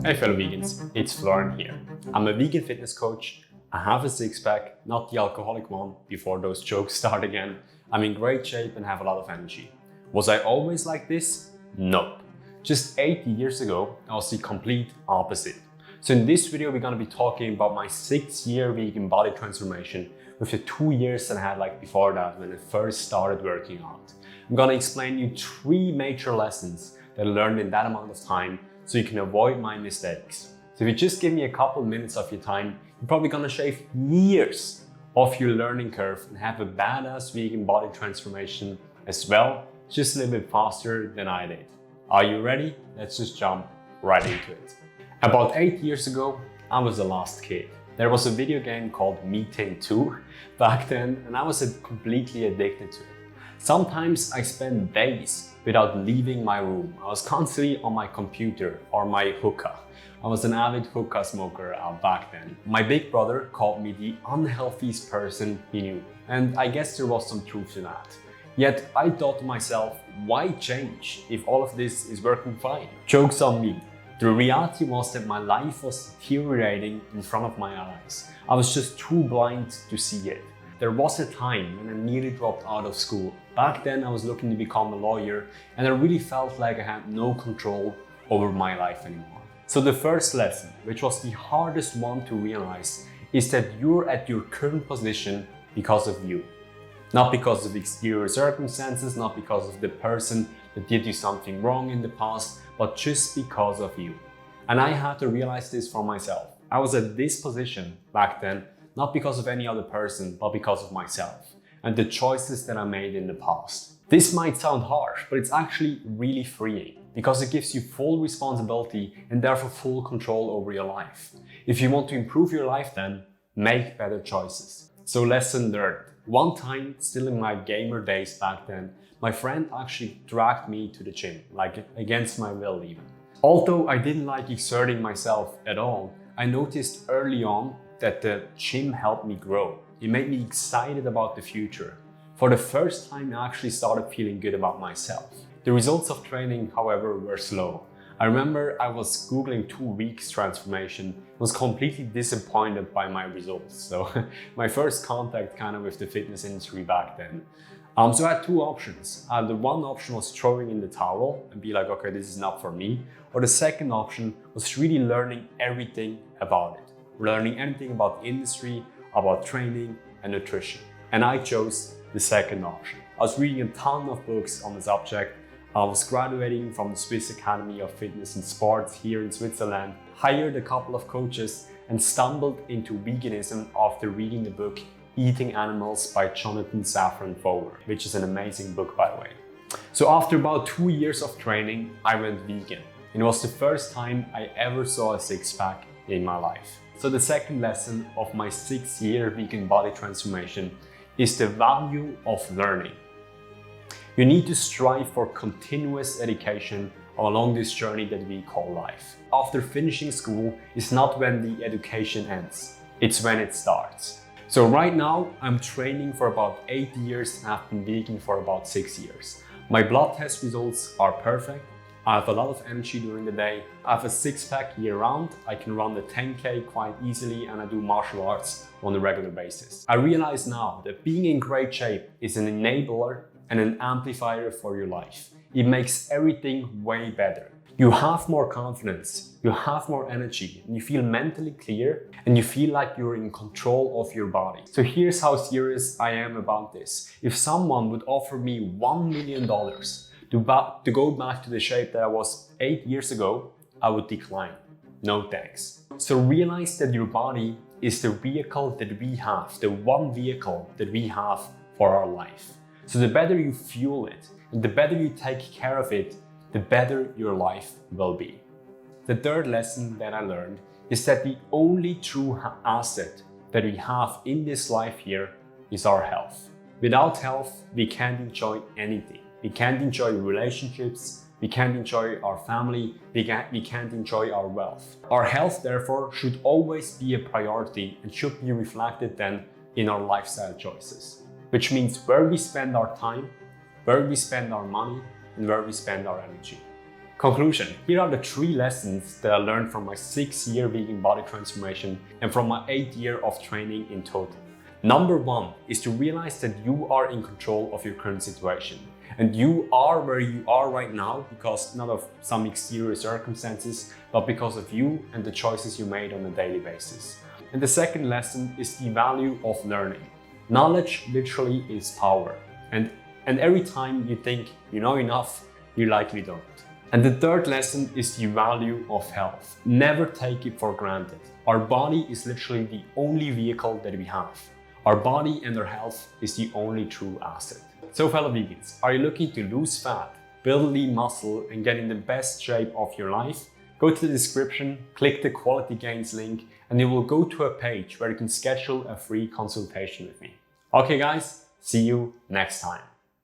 Hey fellow vegans, it's Florian here. I'm a vegan fitness coach. I have a six-pack, not the alcoholic one, before those jokes start again. I'm in great shape and have a lot of energy. Was I always like this? Nope. Just 8 years ago, I was the complete opposite. So in this video, we're gonna be talking about my 6-year vegan body transformation with the 2 years that I had like before that when I first started working out. I'm gonna explain you 3 major lessons that I learned in that amount of time so you can avoid my mistakes. So if you just give me a couple minutes of your time, you're probably gonna shave years off your learning curve and have a badass vegan body transformation as well, just a little bit faster than I did. Are you ready? Let's just jump right into it. About 8 years ago, I was a lost kid. There was a video game called Meeting 2 back then, and I was completely addicted to it. Sometimes I spent days without leaving my room. I was constantly on my computer or my hookah. I was an avid hookah smoker back then. My big brother called me the unhealthiest person he knew, and I guess there was some truth to that. Yet I thought to myself, why change if all of this is working fine? Joke's on me. The reality was that my life was deteriorating in front of my eyes. I was just too blind to see it. There was a time when I nearly dropped out of school. Back then I was looking to become a lawyer and I really felt like I had no control over my life anymore. So the first lesson, which was the hardest one to realize, is that you're at your current position because of you. Not because of exterior circumstances, not because of the person that did you something wrong in the past, but just because of you. And I had to realize this for myself. I was at this position back then, not because of any other person, but because of myself and the choices that I made in the past. This might sound harsh, but it's actually really freeing because it gives you full responsibility and therefore full control over your life. If you want to improve your life, then make better choices. So lesson learned. One time, still in my gamer days back then, my friend actually dragged me to the gym, like against my will even. Although I didn't like exerting myself at all, I noticed early on that the gym helped me grow. It made me excited about the future. For the first time, I actually started feeling good about myself. The results of training, however, were slow. I remember I was Googling 2 weeks transformation, was completely disappointed by my results. So my first contact kind of with the fitness industry back then. So I had 2 options. The one option was throwing in the towel and be like, okay, this is not for me. Or the second option was really learning everything about it. Learning anything about the industry, about training and nutrition. And I chose the second option. I was reading a ton of books on the subject. I was graduating from the Swiss Academy of Fitness and Sports here in Switzerland, hired a couple of coaches and stumbled into veganism after reading the book Eating Animals by Jonathan Safran Foer, which is an amazing book by the way. So after about 2 years of training, I went vegan. It was the first time I ever saw a six-pack in my life. So the second lesson of my 6-year vegan body transformation is the value of learning. You need to strive for continuous education along this journey that we call life. After finishing school is not when the education ends, it's when it starts. So right now I'm training for about 8 years and I've been vegan for about 6 years. My blood test results are perfect. I have a lot of energy during the day. I have a six-pack year-round. I can run the 10K quite easily and I do martial arts on a regular basis. I realize now that being in great shape is an enabler and an amplifier for your life. It makes everything way better. You have more confidence, you have more energy, and you feel mentally clear and you feel like you're in control of your body. So here's how serious I am about this. If someone would offer me $1 million to go back to the shape that I was 8 years ago, I would decline. No thanks. So realize that your body is the vehicle that we have, the one vehicle that we have for our life. So the better you fuel it and the better you take care of it, the better your life will be. The third lesson that I learned is that the only true asset that we have in this life here is our health. Without health, we can't enjoy anything. We can't enjoy relationships, we can't enjoy our family, we can't enjoy our wealth. Our health, therefore, should always be a priority and should be reflected then in our lifestyle choices. Which means where we spend our time, where we spend our money, and where we spend our energy. Conclusion. Here are the 3 lessons that I learned from my 6-year vegan body transformation and from my 8 year of training in total. Number 1 is to realize that you are in control of your current situation. And you are where you are right now because not of some exterior circumstances, but because of you and the choices you made on a daily basis. And the second lesson is the value of learning. Knowledge literally is power. And every time you think you know enough, you likely don't. And the third lesson is the value of health. Never take it for granted. Our body is literally the only vehicle that we have. Our body and our health is the only true asset. So fellow vegans, are you looking to lose fat, build lean muscle and get in the best shape of your life? Go to the description, click the Quality Gains link and you will go to a page where you can schedule a free consultation with me. Okay guys, see you next time.